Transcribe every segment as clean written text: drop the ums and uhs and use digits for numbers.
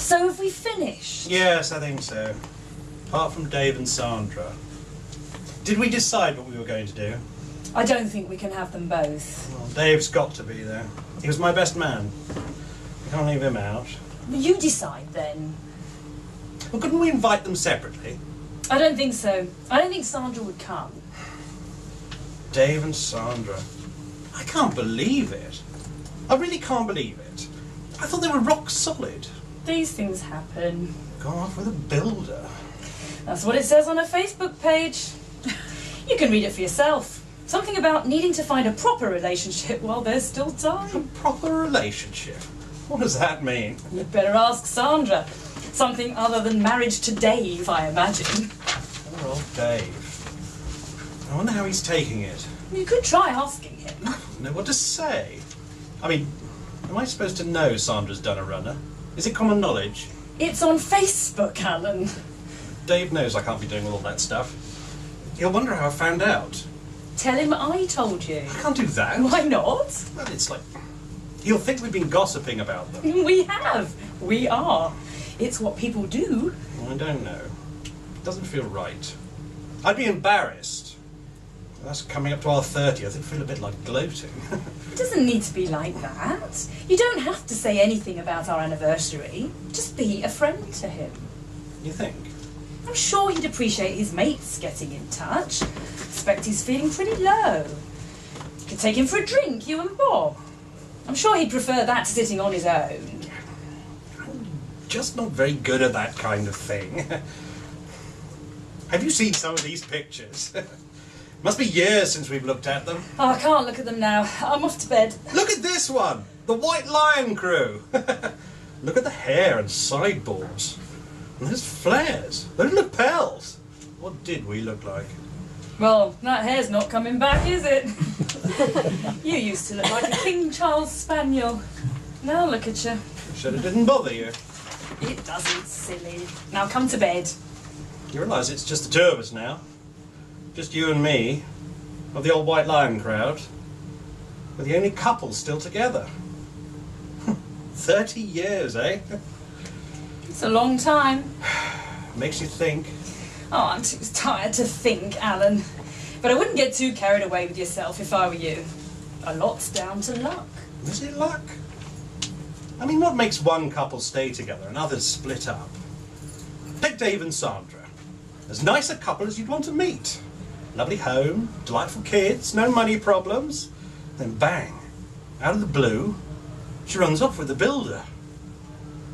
So have we finished? Yes, I think so. Apart from Dave and Sandra. Did we decide what we were going to do? I don't think we can have them both. Well, Dave's got to be there. He was my best man. We can't leave him out. Well, you decide then. Well, couldn't we invite them separately? I don't think so. I don't think Sandra would come. Dave and Sandra. I can't believe it. I really can't believe it. I thought they were rock solid. These things happen. Gone off with a builder. That's what it says on her Facebook page. You can read it for yourself. Something about needing to find a proper relationship while there's still A time. proper relationship? What does that mean? You'd better ask Sandra. Something other than marriage to Dave, I imagine. Poor old Dave. I wonder how he's taking it. You could try asking him. I don't know what to say. I mean, am I supposed to know Sandra's done a runner? Is it common knowledge? It's on Facebook, Alan. Dave knows I can't be doing all that stuff. He'll wonder how I found out. Tell him I told you. I can't do that. Why not? Well, it's like... He'll think we've been gossiping about them. We have. We are. It's what people do. Well, I don't know. It doesn't feel right. I'd be embarrassed. That's coming up to our 30th. It'd feel a bit like gloating. It doesn't need to be like that. You don't have to say anything about our anniversary. Just be a friend to him. You think? I'm sure he'd appreciate his mates getting in touch. Expect he's feeling pretty low. You could take him for a drink, you and Bob. I'm sure he'd prefer that to sitting on his own. I'm just not very good at that kind of thing. Have you seen some of these pictures? Must be years since we've looked at them. Oh, I can't look at them now. I'm off to bed. Look at this one! The White Lion crew! Look at the hair and sideboards. And those flares. Those lapels. What did we look like? Well, that hair's not coming back, is it? You used to look like a King Charles Spaniel. Now look at you. Should have didn't bother you. It doesn't, silly. Now come to bed. You realise it's just the two of us now? Just you and me, of the old White Lion crowd. We're the only couple still together. 30 years, eh? It's a long time. Makes you think. Oh, I'm too tired to think, Alan. But I wouldn't get too carried away with yourself if I were you. A lot's down to luck. Is it luck? I mean, what makes one couple stay together and others split up? Take Dave and Sandra. As nice a couple as you'd want to meet. Lovely home, delightful kids, no money problems. Then bang, out of the blue, she runs off with the builder.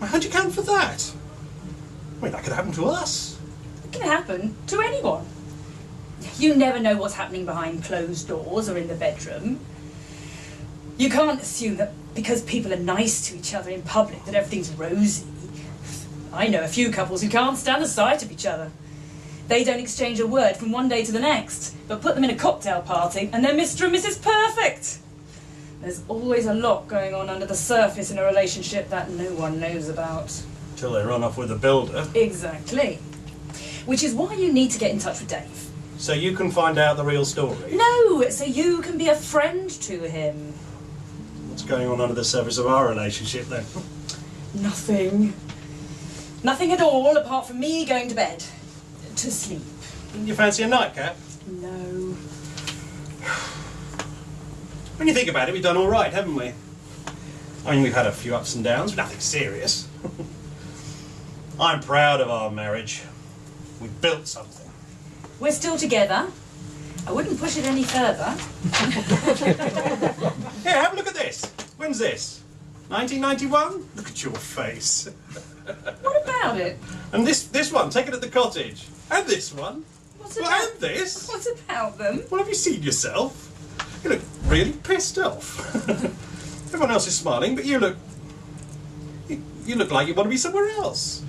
Well, how'd you account for that? I mean, that could happen to us. It can happen to anyone. You never know what's happening behind closed doors or in the bedroom. You can't assume that because people are nice to each other in public that everything's rosy. I know a few couples who can't stand the sight of each other. They don't exchange a word from one day to the next, but put them in a cocktail party and they're Mr. and Mrs. Perfect. There's always a lot going on under the surface in a relationship that no one knows about. Till they run off with the builder. Exactly. Which is why you need to get in touch with Dave. So you can find out the real story. No, so you can be a friend to him. What's going on under the surface of our relationship then? Nothing. Nothing at all apart from me going to bed. To sleep. Didn't you fancy a nightcap? No. When you think about it, we've done all right, haven't we? I mean, we've had a few ups and downs, but nothing serious. I'm proud of our marriage. We've built something. We're still together. I wouldn't push it any further. Here, have a look at this. When's this? 1991? Look at your face. What about it? And this one, take it at the cottage. And this one. What Well, about, and this. what about them? Well, have you seen yourself? You look really pissed off. Everyone else is smiling, but you look like you want to be somewhere else.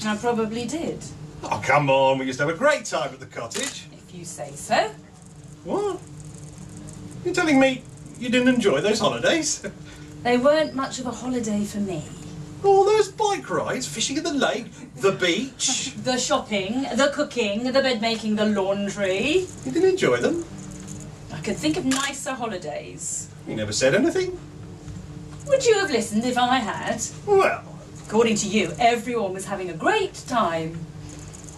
I probably did. Oh, come on, we used to have a great time at the cottage. If you say so. What? You're telling me you didn't enjoy those holidays? They weren't much of a holiday for me. All those bike rides, fishing in the lake, the beach. The shopping, the cooking, the bed making, the laundry. You didn't enjoy them? I could think of nicer holidays. You never said anything? Would you have listened if I had? Well, According to you, everyone was having a great time.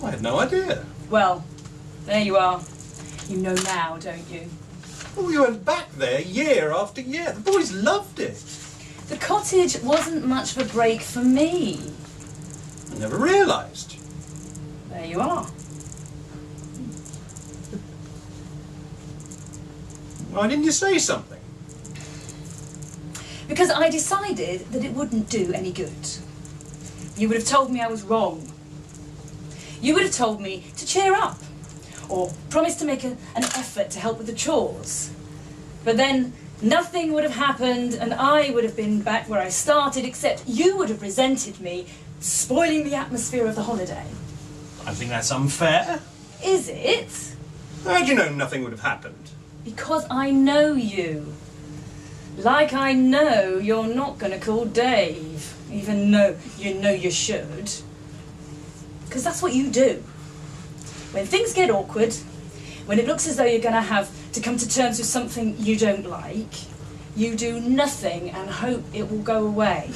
I had no idea. Well, there you are. You know now, don't you? Well, we went back there year after year. The boys loved it. The cottage wasn't much of a break for me. I never realised. There you are. Why didn't you say something? Because I decided that it wouldn't do any good. You would have told me I was wrong. You would have told me to cheer up, or promise to make an effort to help with the chores. But then nothing would have happened and I would have been back where I started, except you would have resented me, spoiling the atmosphere of the holiday. I think that's unfair. Is it? How do you know nothing would have happened? Because I know you. Like I know you're not going to call Dave, even though you know you should. Because that's what you do. When things get awkward, when it looks as though you're going to have to come to terms with something you don't like, you do nothing and hope it will go away.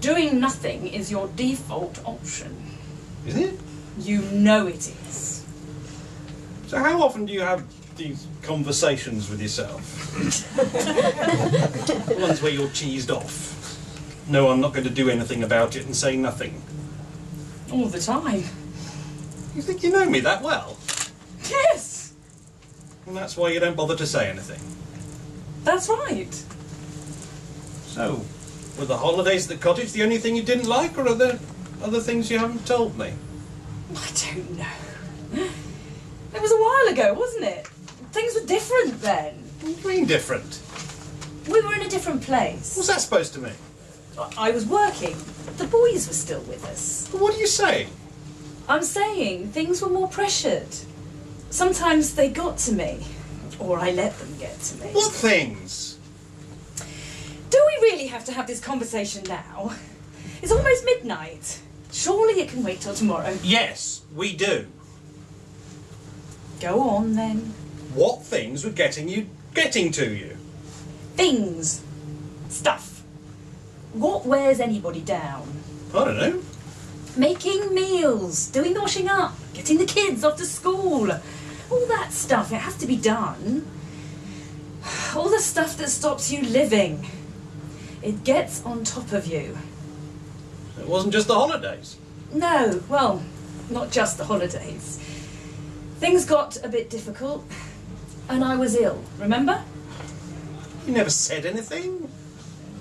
Doing nothing is your default option. Is it? You know it is. So how often do you have these conversations with yourself? The ones where you're cheesed off. No, I'm not going to do anything about it and say nothing. All the time. You think you know me that well? Yes! And that's why you don't bother to say anything. That's right. So, were the holidays at the cottage the only thing you didn't like, or are there other things you haven't told me? I don't know. It was a while ago, wasn't it? Things were different then. What do you mean different? We were in a different place. What's that supposed to mean? I was working. The boys were still with us. What are you saying? I'm saying things were more pressured. Sometimes they got to me, or I let them get to me. What things? Do we really have to have this conversation now? It's almost midnight. Surely it can wait till tomorrow. Yes, we do. Go on then. What things were getting to you? Things. Stuff. What wears anybody down? I don't know. Making meals, doing the washing up, getting the kids off to school. All that stuff, it has to be done. All the stuff that stops you living. It gets on top of you. It wasn't just the holidays. No, well, not just the holidays. Things got a bit difficult, and I was ill, remember? You never said anything.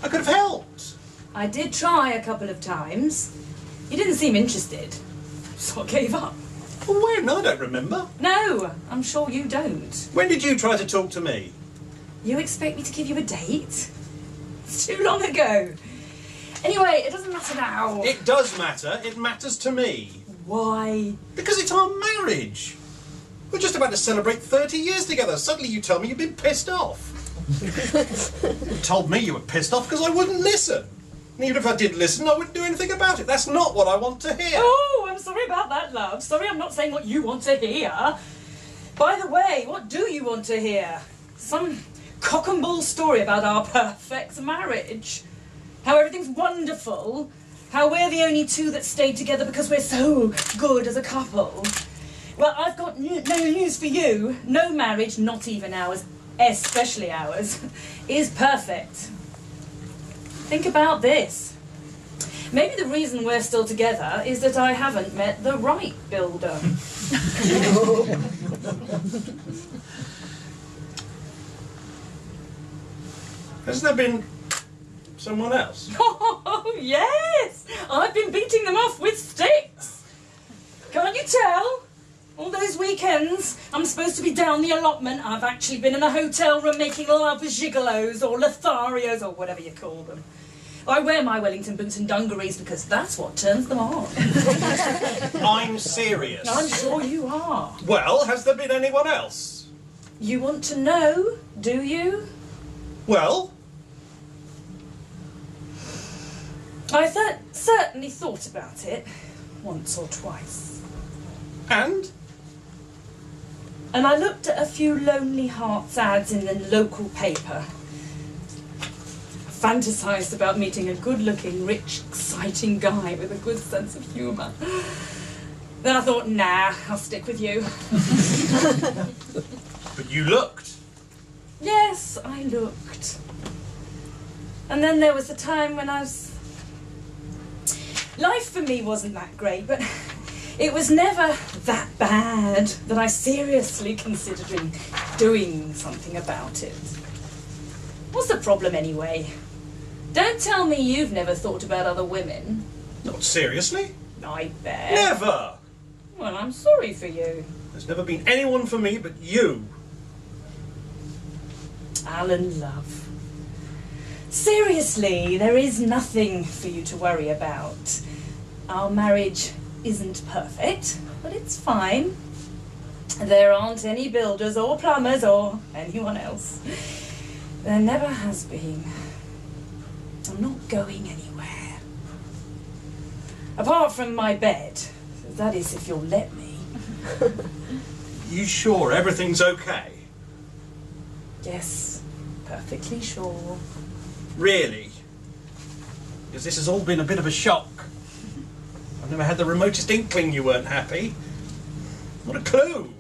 I could have helped. I did try a couple of times. You didn't seem interested, so I gave up. Well, when? I don't remember. No, I'm sure you don't. When did you try to talk to me? You expect me to give you a date? It's too long ago. Anyway, it doesn't matter now. It does matter. It matters to me. Why? Because it's our marriage. We're just about to celebrate 30 years together. Suddenly you tell me you've been pissed off. You told me you were pissed off because I wouldn't listen. And even if I did listen, I wouldn't do anything about it. That's not what I want to hear. Oh, I'm sorry about that, love. Sorry, I'm not saying what you want to hear. By the way, what do you want to hear? Some cock and bull story about our perfect marriage. How everything's wonderful. How we're the only two that stayed together because we're so good as a couple. Well, I've got no news for you. No marriage, not even ours, especially ours, is perfect. Think about this. Maybe the reason we're still together is that I haven't met the right builder. Has there been someone else? Oh, yes! I've been beating them off with sticks. Can't you tell? All those weekends, I'm supposed to be down the allotment. I've actually been in a hotel room making love with gigolos or Lotharios or whatever you call them. I wear my Wellington boots and dungarees because that's what turns them on. I'm serious. I'm sure you are. Well, has there been anyone else? You want to know, do you? Well? I certainly thought about it once or twice. And? And I looked at a few Lonely Hearts ads in the local paper. fantasised about meeting a good-looking, rich, exciting guy with a good sense of humour. Then I thought, nah, I'll stick with you. But you looked. Yes, I looked. And then there was a time when life for me wasn't that great, but it was never that bad that I seriously considered doing something about it. What's the problem anyway? Don't tell me you've never thought about other women. Not seriously? I bet. Never! Well, I'm sorry for you. There's never been anyone for me but you. Alan, love. Seriously, there is nothing for you to worry about. Our marriage isn't perfect, but it's fine. There aren't any builders or plumbers or anyone else. There never has been. I'm not going anywhere. Apart from my bed. That is, if you'll let me. You sure everything's okay? Yes, perfectly sure. Really? Because this has all been a bit of a shock. I've never had the remotest inkling you weren't happy. Not a clue.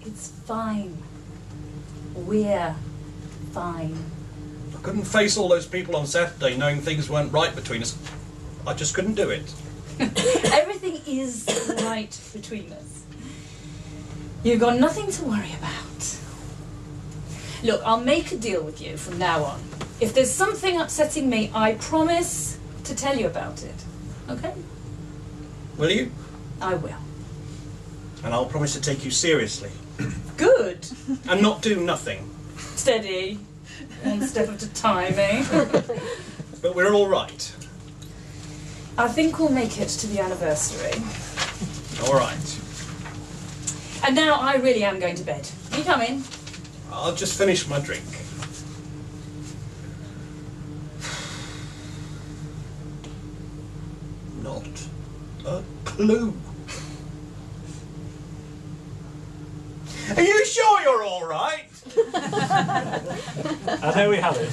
It's fine. We're fine. I couldn't face all those people on Saturday knowing things weren't right between us. I just couldn't do it. Everything is right between us. You've got nothing to worry about. Look, I'll make a deal with you from now on. If there's something upsetting me, I promise to tell you about it. Okay? Will you? I will. And I'll promise to take you seriously. Good. And not do nothing. Steady. One step at a time, eh? But we're all right. I think we'll make it to the anniversary. All right. And now I really am going to bed. You come in. I'll just finish my drink. Not a clue. Are you sure you're all right? And there we have it.